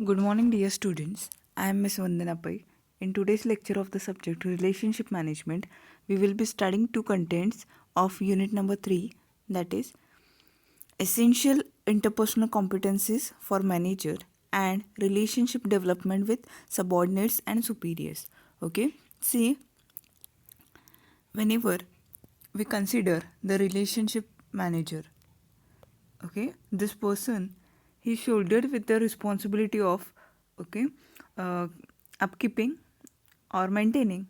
Good morning, dear students. I am Ms. Vandana Pai. In today's lecture of the subject Relationship Management, we will be studying two contents of unit number 3, that is Essential Interpersonal Competencies for Manager and Relationship Development with Subordinates and Superiors. Okay, see, whenever we consider the relationship manager, okay, this person he shouldered with the responsibility of okay uh, upkeeping or maintaining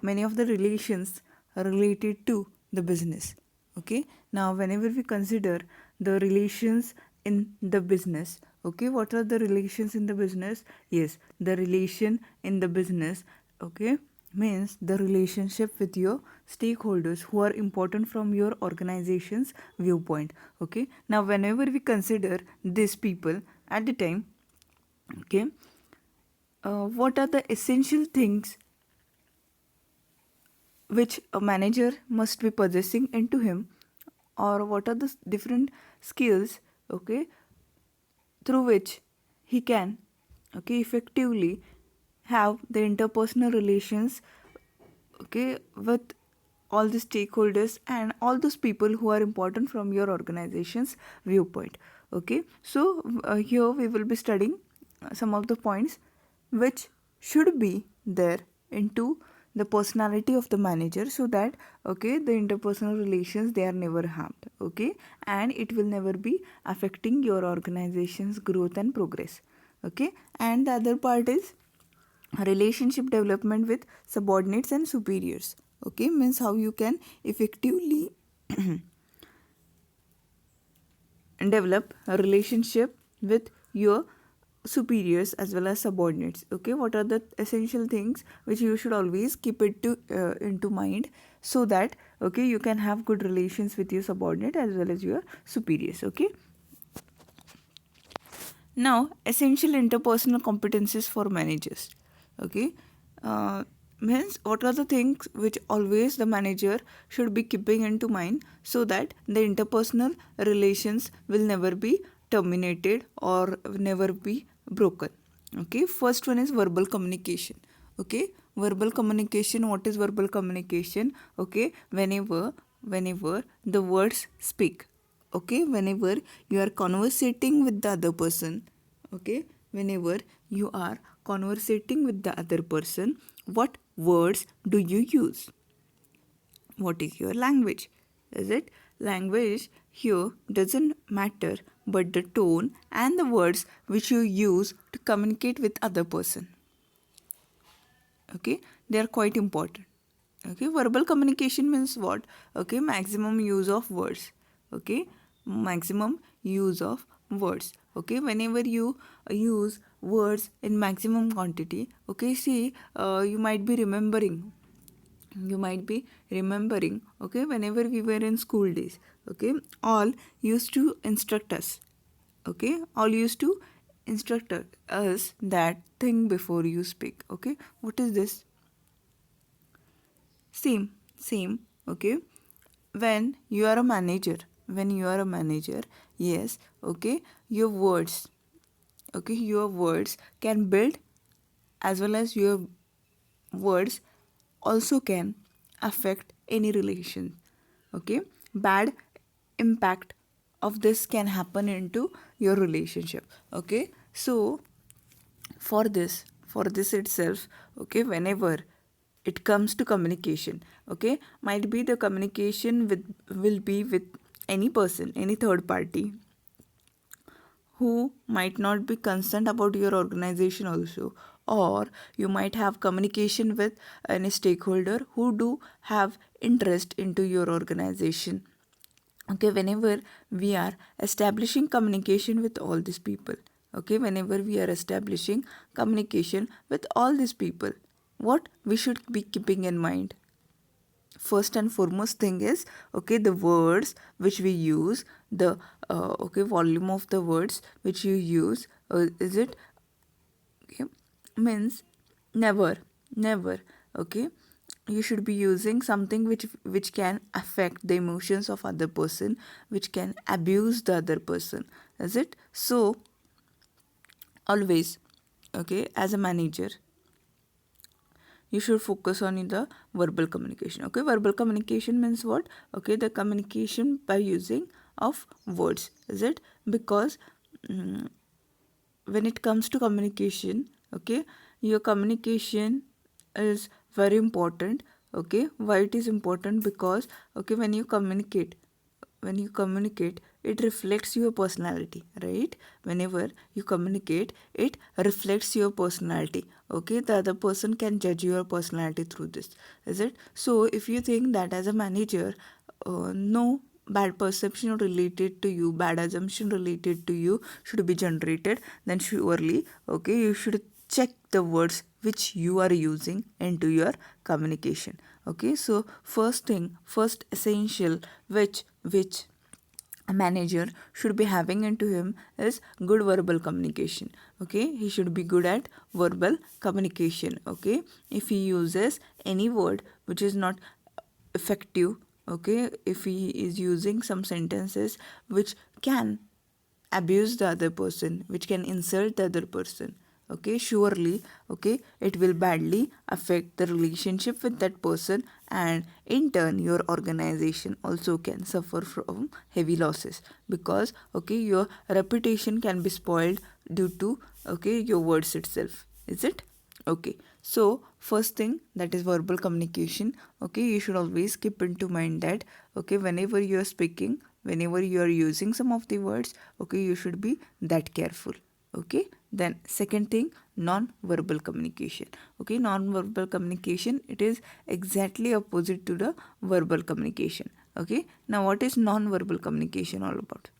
many of the relations related to the business. Okay, now whenever we consider the relations in the business, okay, what are the relations in the business? Yes, the relation in the business, okay, means the relationship with your stakeholders who are important from your organization's viewpoint. Okay, now whenever we consider these people at the time, okay, what are the essential things which a manager must be possessing into him, or what are the different skills, okay, through which he can, okay, effectively have the interpersonal relations, okay, with all the stakeholders and all those people who are important from your organization's viewpoint. Okay, so here we will be studying some of the points which should be there into the personality of the manager, so that okay, the interpersonal relations they are never harmed, okay, and it will never be affecting your organization's growth and progress. Okay, and the other part is relationship development with subordinates and superiors. Okay, means how you can effectively develop a relationship with your superiors as well as subordinates. Okay, what are the essential things which you should always keep it to into mind, so that okay, you can have good relations with your subordinate as well as your superiors. Okay, now essential interpersonal competencies for managers. Okay, uh, means what are the things which always the manager should be keeping into mind, so that the interpersonal relations will never be terminated or never be broken. Okay, first one is verbal communication. Okay, verbal communication, what is verbal communication? Okay, whenever the words speak, okay, whenever you are conversating with the other person, okay, whenever you are conversating with the other person, what words do you use? What is your language? Is it language here doesn't matter, but the tone and the words which you use to communicate with other person. Okay, they are quite important. Okay, verbal communication means what? Okay, maximum use of words. Okay, maximum use of words. Okay, whenever you use words in maximum quantity, okay, see, you might be remembering, okay, whenever we were in school days, okay, all used to instruct us, okay, all used to instruct us that think before you speak. Okay, what is this? Same, okay, when you are a manager, yes, okay, your words, okay, your words can build, as well as your words also can affect any relation. Okay, bad impact of this can happen into your relationship. Okay, so for this itself, okay, whenever it comes to communication, okay, might be the communication with will be with any person, any third party who might not be concerned about your organization also, or you might have communication with any stakeholder who do have interest into your organization. Okay, whenever we are establishing communication with all these people, okay, whenever we are establishing communication with all these people, what we should be keeping in mind? First and foremost thing is, okay, the words which we use, the okay, volume of the words which you use, is it okay, means never, okay, you should be using something which can affect the emotions of other person, which can abuse the other person. Is it so? always, okay, as a manager, you should focus on the verbal communication. Okay, verbal communication means what? Okay, the communication by using of words, is it? Because mm, when it comes to communication, okay, your communication is very important. Okay, why it is important? Because okay, when you communicate, it reflects your personality, right? Whenever you communicate, it reflects your personality. Okay, the other person can judge your personality through this, is it? So if you think that as a manager, no bad perception related to you, bad assumption related to you should be generated, then surely, okay, you should check the words which you are using into your communication. Okay, so first thing, first essential which a manager should be having into him is good verbal communication. Okay, he should be good at verbal communication. Okay, if he uses any word which is not effective, okay, if he is using some sentences which can abuse the other person, which can insult the other person, okay, surely, okay, it will badly affect the relationship with that person, and in turn your organization also can suffer from heavy losses, because okay, your reputation can be spoiled due to okay, your words itself, is it? Okay, so first thing, that is verbal communication. Okay, you should always keep into mind that okay, whenever you are speaking, whenever you are using some of the words, okay, you should be that careful. Okay, then second thing, non-verbal communication. Okay, non-verbal communication, it is exactly opposite to the verbal communication. Okay, now what is non-verbal communication all about?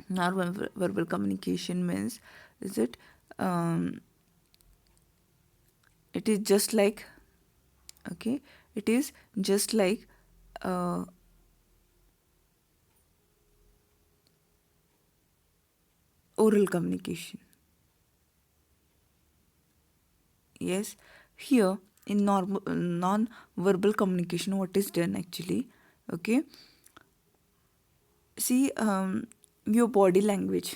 Non-verbal communication means, is it is just like, okay, it is just like uh, oral communication. Yes, here in non-verbal communication, what is done actually? Okay, see, your body language,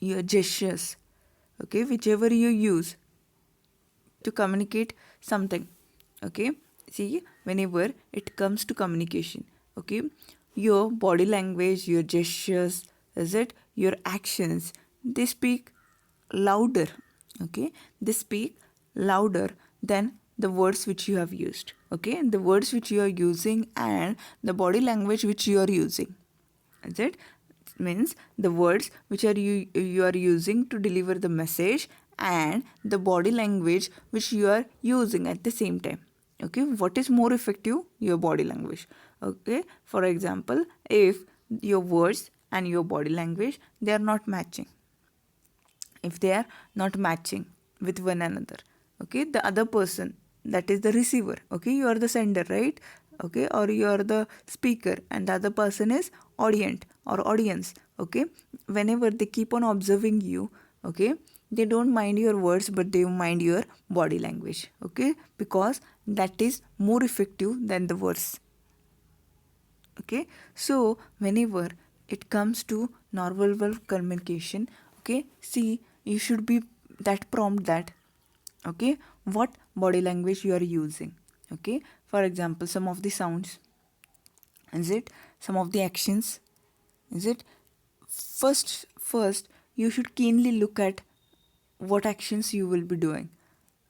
your gestures, okay, whichever you use to communicate something. Okay, see, whenever it comes to communication, okay, your body language, your gestures, is it, your actions, they speak louder. Okay, they speak louder than the words which you have used. Okay, the words which you are using and the body language which you are using, is it? Means the words which are you are using to deliver the message, and the body language which you are using at the same time. Okay, what is more effective? Your body language. Okay, for example, if your words and your body language, they are not matching, if they are not matching with one another, okay, the other person, that is the receiver, okay, you are the sender, right? Okay, or you are the speaker and the other person is audience or audience. Okay, whenever they keep on observing you, okay, they don't mind your words but they mind your body language. Okay, because that is more effective than the words. Okay, so whenever it comes to non-verbal communication, okay, see, you should be that prompt that okay, what body language you are using. Okay, for example, some of the sounds, is it, some of the actions, is it, first you should keenly look at what actions you will be doing.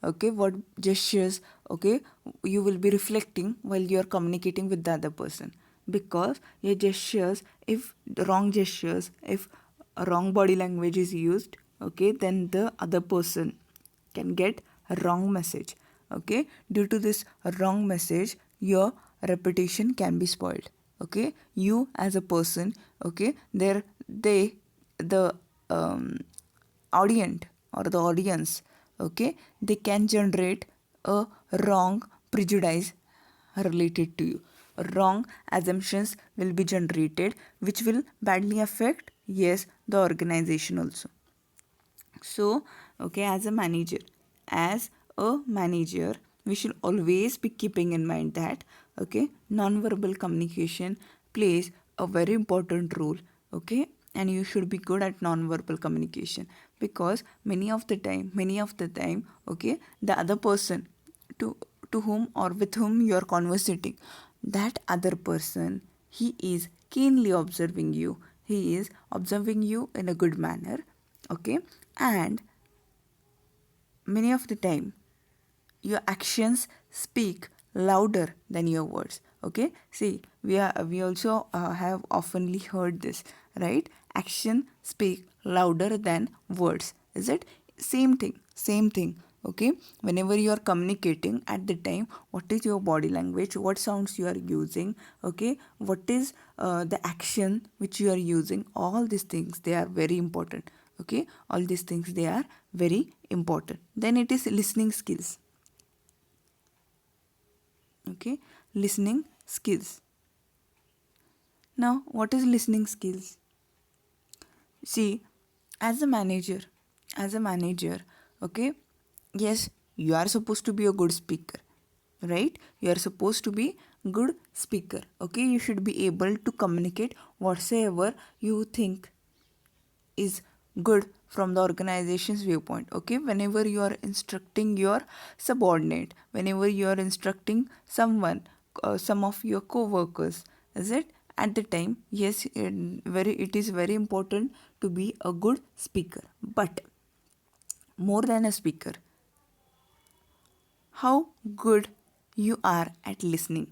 Okay, what gestures, okay, you will be reflecting while you are communicating with the other person, because your gestures, if the wrong gestures, if a wrong body language is used, okay, then the other person can get a wrong message. Okay, due to this wrong message, your reputation can be spoiled. Okay, you as a person, okay, the um, audience or the audience, okay, they can generate a wrong prejudice related to you. Wrong assumptions will be generated, which will badly affect, yes, the organization also. So okay, as a manager, we should always be keeping in mind that okay, non-verbal communication plays a very important role. Okay, and you should be good at non-verbal communication, because many of the time, okay, the other person to to whom or with whom you are conversating, that other person, he is keenly observing you, he is observing you in a good manner, okay, and many of the time your actions speak louder than your words, okay. See, we also have oftenly heard this, right? Action speak louder than words, is it? Same thing, okay. Whenever you are communicating, at the time, what is your body language, what sounds you are using, okay, what is the action which you are using, all these things, they are very important, okay. All these things, they are very important. Then it is listening skills, okay. Listening skills. Now, what is listening skills? See, as a manager, as a manager, okay, yes, you are supposed to be a good speaker, right? You are supposed to be good speaker, okay. You should be able to communicate whatsoever you think is good from the organization's viewpoint, okay. Whenever you are instructing your subordinate, whenever you are instructing someone, some of your co-workers, is it? At the time, yes, it is very important to be a good speaker, but more than a speaker, how good you are at listening,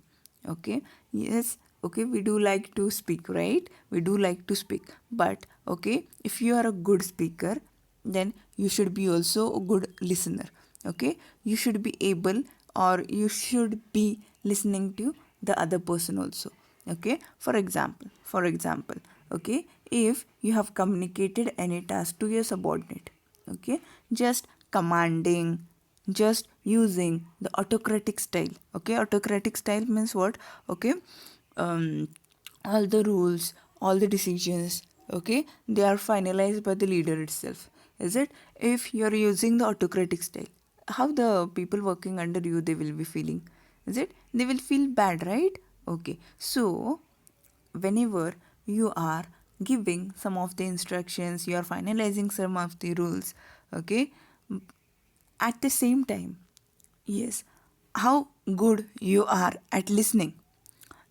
okay. Yes, okay, we do like to speak, right? We do like to speak, but okay, if you are a good speaker, then you should be also a good listener, okay. You should be able, or you should be listening to the other person also, okay. For example, okay, if you have communicated any task to your subordinate, okay, just commanding, just using the autocratic style, okay. Autocratic style means what? Okay, um, all the rules, all the decisions, okay, they are finalized by the leader itself, is it? If you are using the autocratic style, how the people working under you, they will be feeling, is it? They will feel bad, right? Okay, so whenever you are giving some of the instructions, you are finalizing some of the rules, okay, at the same time, yes, how good you are at listening,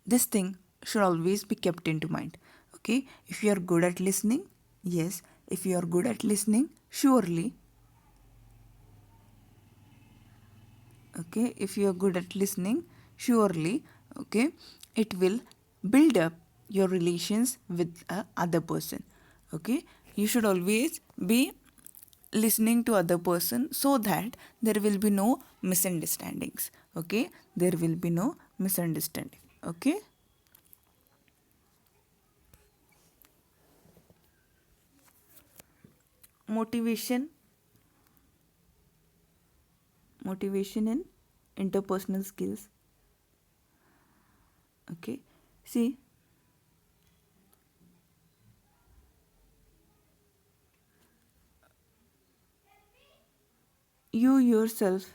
this thing should always be kept into mind, okay. If you are good at listening, yes, if you are good at listening, surely, okay, if you are good at listening, surely, okay, it will build up your relations with a other person, okay. You should always be listening to other person, so that there will be no misunderstandings, okay. There will be no misunderstanding, okay. Motivation, motivation in interpersonal skills, okay. See, you yourself,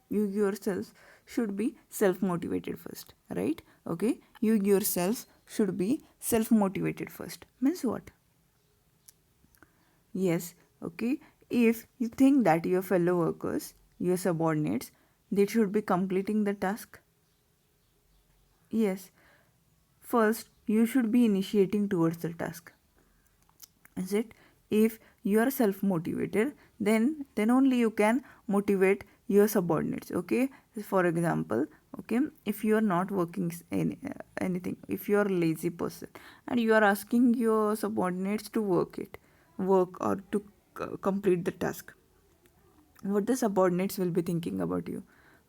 you yourself should be self motivated first, right? Okay, you yourself should be self motivated first. Means what? Yes, okay. If you think that your fellow workers, your subordinates, they should be completing the task, yes, first you should be initiating towards the task, is it? If you are self motivated, then only you can motivate your subordinates, okay. For example, okay, if you are not working anything, if you are a lazy person and you are asking your subordinates to work or to complete the task, what the subordinates will be thinking about you,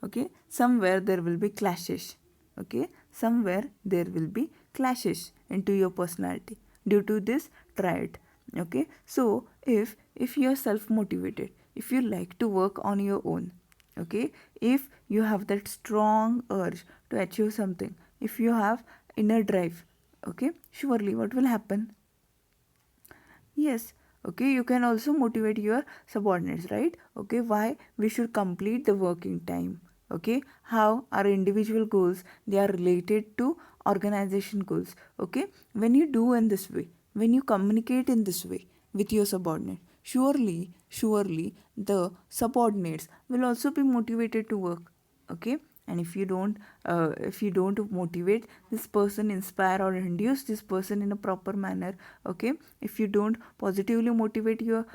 okay. Somewhere there will be clashes, okay. Somewhere there will be clashes into your personality due to this triad, okay. So if you are self motivated, if you like to work on your own, okay, if you have that strong urge to achieve something, if you have inner drive, okay, surely what will happen? Yes, okay, you can also motivate your subordinates, right? Okay, why we should complete the working time, okay, how our individual goals, they are related to organization goals, okay. When you do in this way, when you communicate in this way with your subordinate, surely the subordinates will also be motivated to work. Okay, and if you don't motivate this person, inspire or induce this person in a proper manner, okay, if you don't positively motivate your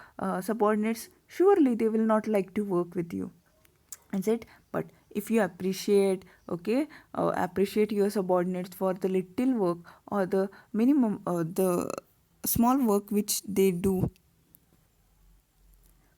subordinates, surely they will not like to work with you. Is it? But if you appreciate, okay, appreciate your subordinates for the little work or the minimum, the small work which they do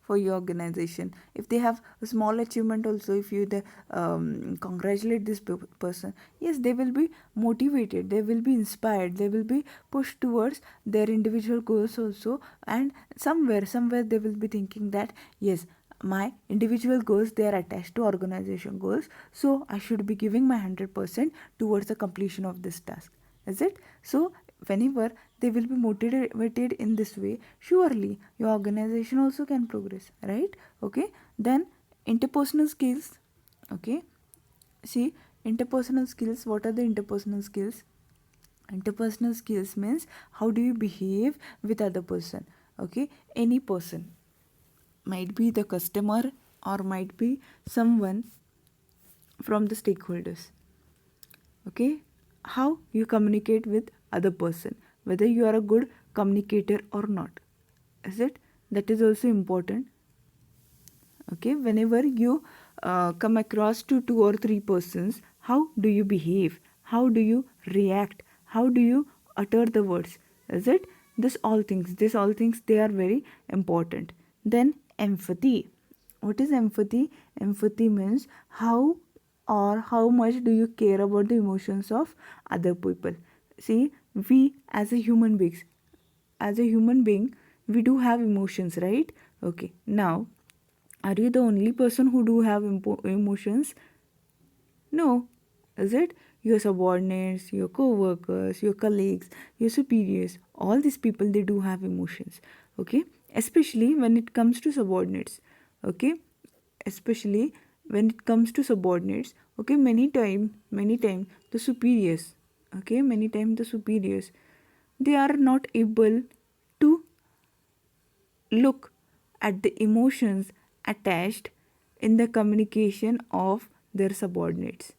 for your organization, if they have a small achievement also, if you congratulate this person, yes, they will be motivated, they will be inspired, they will be pushed towards their individual goals also. And somewhere they will be thinking that yes, my individual goals, they are attached to organization goals, so I should be giving my 100% towards the completion of this task. Is it? So whenever they will be motivated in this way, surely your organization also can progress, right? Okay, then interpersonal skills. Okay, see, interpersonal skills, what are the interpersonal skills? Interpersonal skills means how do you behave with other person. Okay, any person, might be the customer or might be someone from the stakeholders. Okay, how you communicate with other person, whether you are a good communicator or not. Is it? That is also important. Okay, whenever you come across to two or three persons, how do you behave, how do you react, how do you utter the words? Is it? This all things they are very important. Then empathy. What is empathy? Empathy means how or how much do you care about the emotions of other people. See, we as a human being, we do have emotions, right? Okay, now, are you the only person who do have emotions? No. Is it? Your subordinates, your co-workers, your colleagues, your superiors, all these people, they do have emotions. Okay, especially when it comes to subordinates. Okay, especially when it comes to subordinates. Okay, many time the superiors, okay, many time the superiors, they are not able to look at the emotions attached in the communication of their subordinates.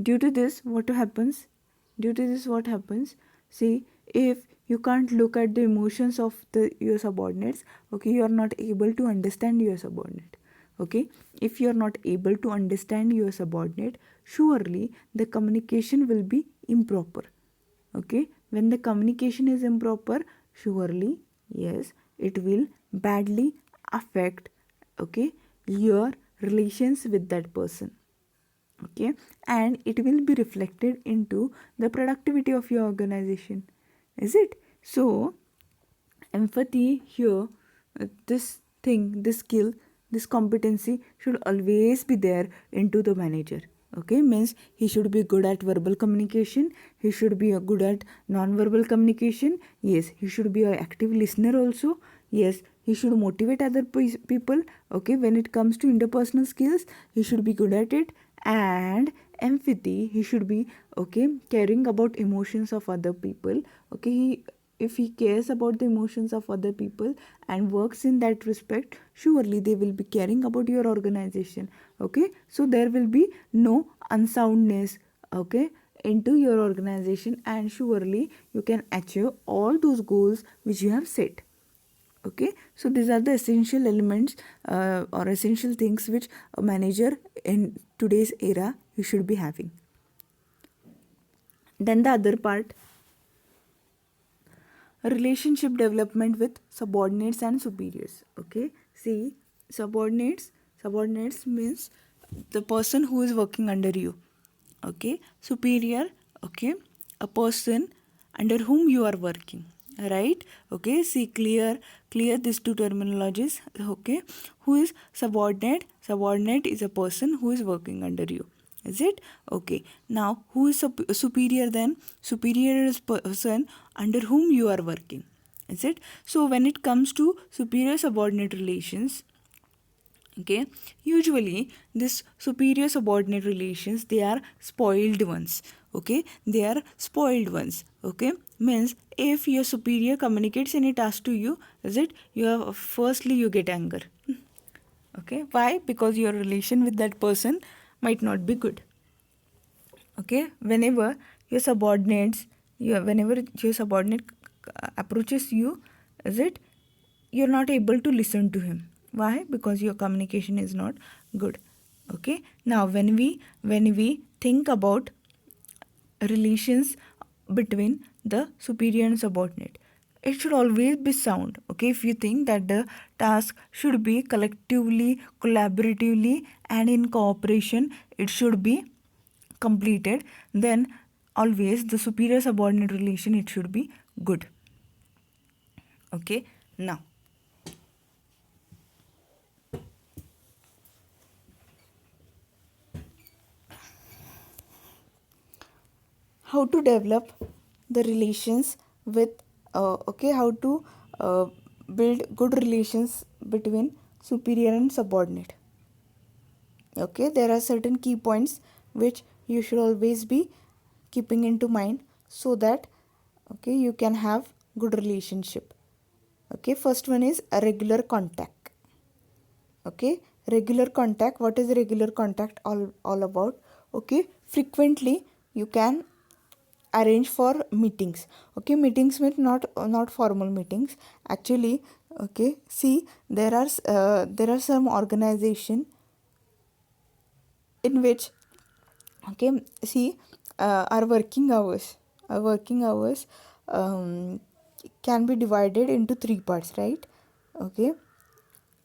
Due to this, what happens? What happens? See, if you can't look at the emotions of your subordinates, okay, you are not able to understand your subordinate. Okay, if you are not able to understand your subordinate, surely the communication will be improper. Okay, when the communication is improper, surely, yes, it will badly affect, okay, your relations with that person. Okay, and it will be reflected into the productivity of your organization. Is it? So empathy here, this skill, this competency should always be there into the manager. Okay, means he should be good at verbal communication, he should be good at non-verbal communication, yes, he should be an active listener also, yes, he should motivate other people. Okay, when it comes to interpersonal skills, he should be good at it. And empathy, he should be, okay, caring about emotions of other people. Okay, if he cares about the emotions of other people and works in that respect, surely they will be caring about your organization. Okay, so there will be no unsoundness, okay, into your organization, and surely you can achieve all those goals which you have set. Okay, so these are the essential elements or essential things which a manager in today's era you should be having. Then the other part, relationship development with subordinates and superiors. Okay, see, subordinates means the person who is working under you. Okay, superior, okay, a person under whom you are working, right? Okay, see, clear these two terminologies. Okay, who is subordinate is a person who is working under you. Is it? Okay, now who is superior? Then superior is person under whom you are working. Is it? So when it comes to superior subordinate relations, Okay, usually this superior subordinate relations, they are spoiled ones. Okay, they are spoiled ones. Okay, means if your superior communicates any task to you, is it, you have, firstly you get anger. Okay, why? Because your relation with that person might not be good. Okay, whenever your subordinates, whenever your subordinate approaches you, is it, you're not able to listen to him. Why? Because your communication is not good. Okay, now when we think about relations between the superior and subordinate, it should always be sound. Okay, if you think that the task should be collectively, collaboratively, and in cooperation, it should be completed, then always the superior subordinate relation, it should be good. Okay, now how to develop the relations with okay, how to uh, build good relations between superior and subordinate. Okay, there are certain key points which you should always be keeping into mind, so that okay, you can have good relationship. Okay, first one is a regular contact. Okay, regular contact, what is regular contact all about? Okay, frequently you can arrange for meetings. Okay, meetings mean not formal meetings actually. Okay, see, there are some organization in which, okay, see, our working hours can be divided into three parts, right? Okay,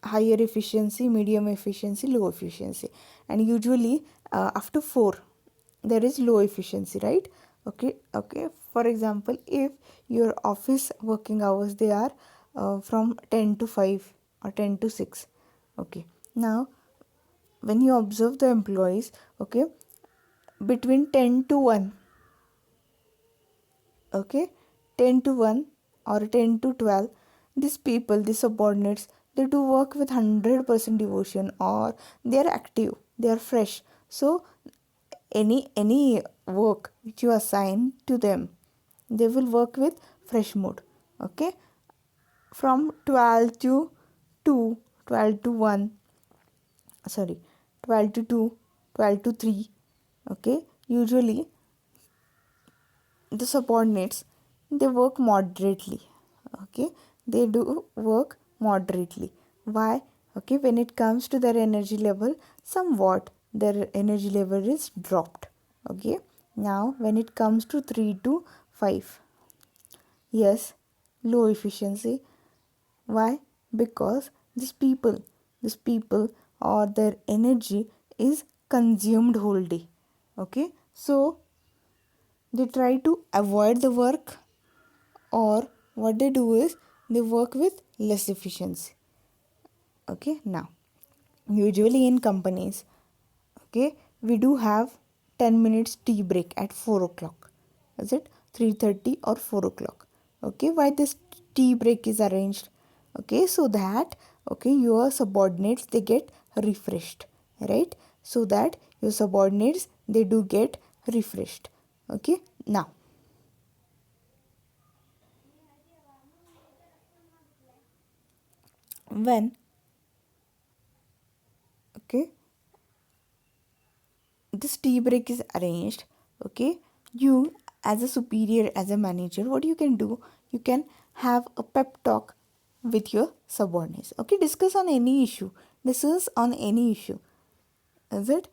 higher efficiency, medium efficiency, low efficiency, and usually after 4 there is low efficiency, right? Okay, for example, if your office working hours, they are from 10 to 5 or 10 to 6. Okay, now when you observe the employees, okay, between 10 to 1, okay, 10 to 1 or 10 to 12, these people, these subordinates, they do work with 100% devotion, or they are active, they are fresh. So any work which you assign to them, they will work with fresh mood. Okay, from 12 to 2, 12 to 1, sorry, 12 to 2, 12 to 3. Okay, usually the subordinates, they work moderately. Okay, they do work moderately. Why? Okay, when it comes to their energy level, somewhat their energy level is dropped. Okay, now when it comes to 3 to 5, yes, low efficiency. Why? Because these people or their energy is consumed whole day. Okay, so they try to avoid the work, or what they do is they work with less efficiency. Okay, now usually in companies, okay, we do have 10 minutes tea break at 4 o'clock. Is it 3:30 or 4 o'clock? Okay, why this tea break is arranged? Okay, so that okay, your subordinates, they get refreshed, right? So that your subordinates, they do get refreshed. Okay, now when okay, this tea break is arranged, okay, you as a superior, as a manager, what you can do, you can have a pep talk with your subordinates. Okay, discuss on any issue, is it,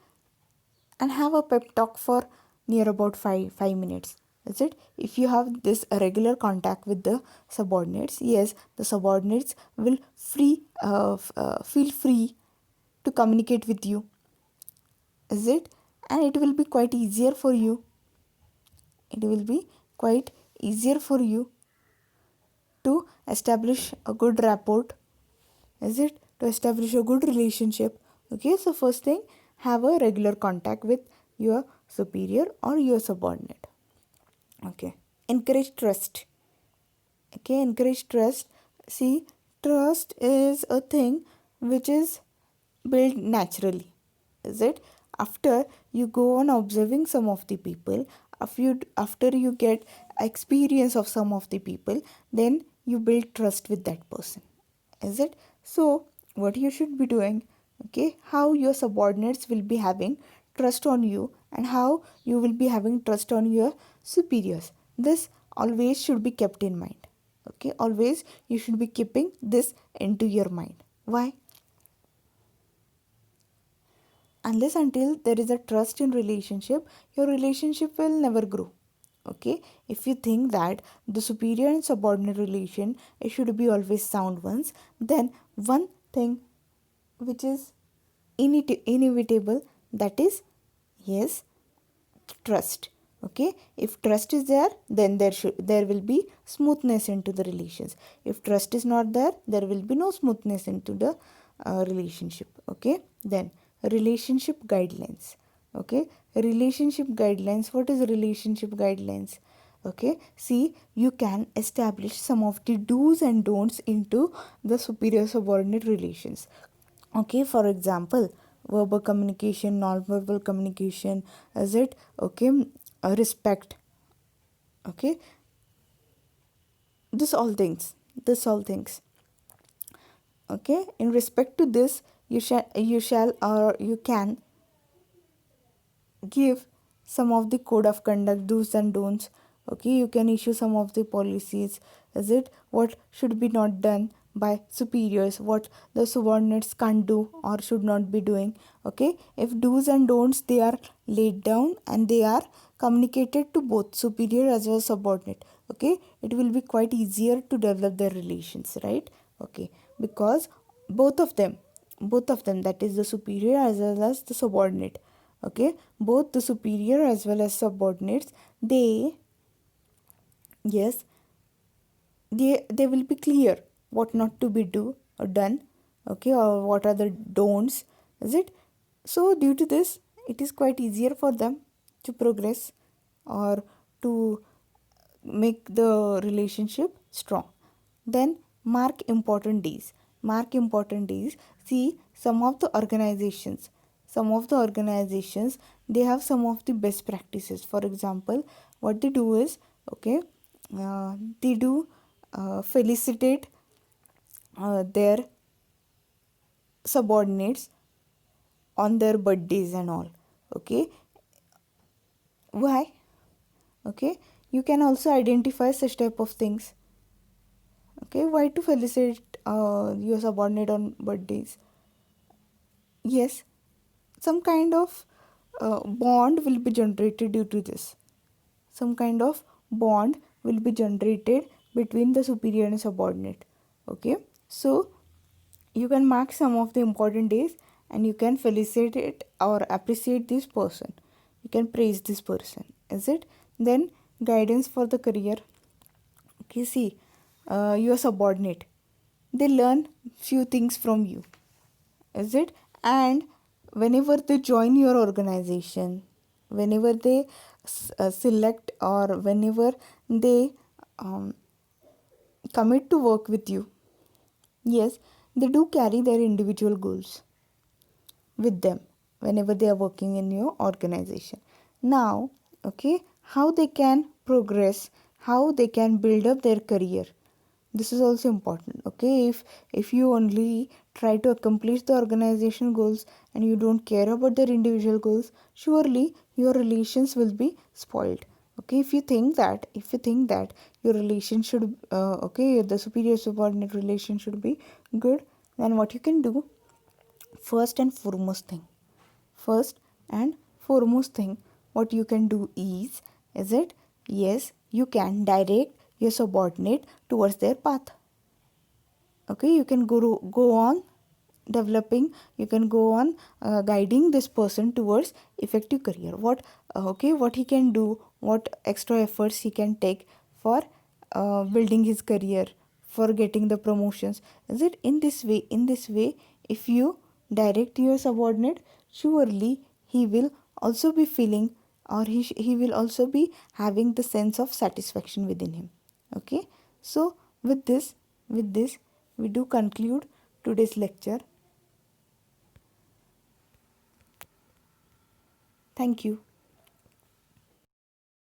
and have a pep talk for near about 5 minutes, is it. If you have this regular contact with the subordinates, yes, the subordinates will feel free to communicate with you, is it, and it will be quite easier for you, it will be quite easier for you to establish a good rapport, is it, to establish a good relationship. Okay, so first thing, have a regular contact with your superior or your subordinate. Okay, encourage trust. Okay, encourage trust. See, trust is a thing which is build naturally, is it? After you go on observing some of the people, after you get experience of some of the people, then you build trust with that person, is it? So what you should be doing, okay, how your subordinates will be having trust on you and how you will be having trust on your superiors, this always should be kept in mind. Okay, always you should be keeping this into your mind. Why? Unless until there is a trust in relationship, your relationship will never grow. Okay, if you think that the superior and subordinate relation, it should be always sound ones, then one thing which is inevitable, that is, yes, trust. Okay, if trust is there, then there will be smoothness into the relations. If trust is not there, there will be no smoothness into the relationship. Okay, then relationship guidelines. Okay, relationship guidelines, what is relationship guidelines? Okay, see, you can establish some of the do's and don'ts into the superior subordinate relations. Okay, for example, verbal communication, non-verbal communication, is it? Okay, respect. Okay, this all things. Okay, in respect to this, you shall or you can give some of the code of conduct, do's and don'ts. Okay, you can issue some of the policies, is it? What should be not done by superiors, what the subordinates can't do or should not be doing. Okay, if do's and don'ts they are laid down and they are communicated to both superior as well as subordinate, okay, it will be quite easier to develop their relations, right? Okay, because both of them, that is the superior as well as the subordinate, okay, both the superior as well as subordinates, they, yes, they will be clear what not to be do or done. Okay, or what are the don'ts, is it? So due to this, it is quite easier for them to progress or to make the relationship strong. Then mark important days. See, some of the organizations, they have some of the best practices. For example, what they do is, okay, they do felicitate their subordinates on their birthdays and all. Okay, why? Okay, you can also identify such type of things. Okay, why to felicitate your subordinate on birthdays? Yes, some kind of bond will be generated due to this. Some kind of bond will be generated between the superior and subordinate. Okay, so you can mark some of the important days and you can felicitate or appreciate this person. You can praise this person, is it? Then guidance for the career. Okay, see, your subordinate, they learn few things from you, is it? And whenever they join your organization, whenever they select or whenever they um, commit to work with you, yes, they do carry their individual goals with them whenever they are working in your organization. Now, okay, how they can progress, how they can build up their career, this is also important. Okay, if you only try to accomplish the organization goals and you don't care about their individual goals, surely your relations will be spoiled. Okay, if you think that your relation should okay, the superior subordinate relation should be good, then what you can do, first and foremost thing first and foremost thing what you can do is it, yes, you can direct your subordinate towards their path. Okay, you can go on developing, you can go on guiding this person towards effective career. What he can do, what extra efforts he can take for building his career, for getting the promotions, is it? In this way, if you direct your subordinate, surely he will also be feeling, or he will also be having the sense of satisfaction within him. Okay, so with this we do conclude today's lecture. Thank you.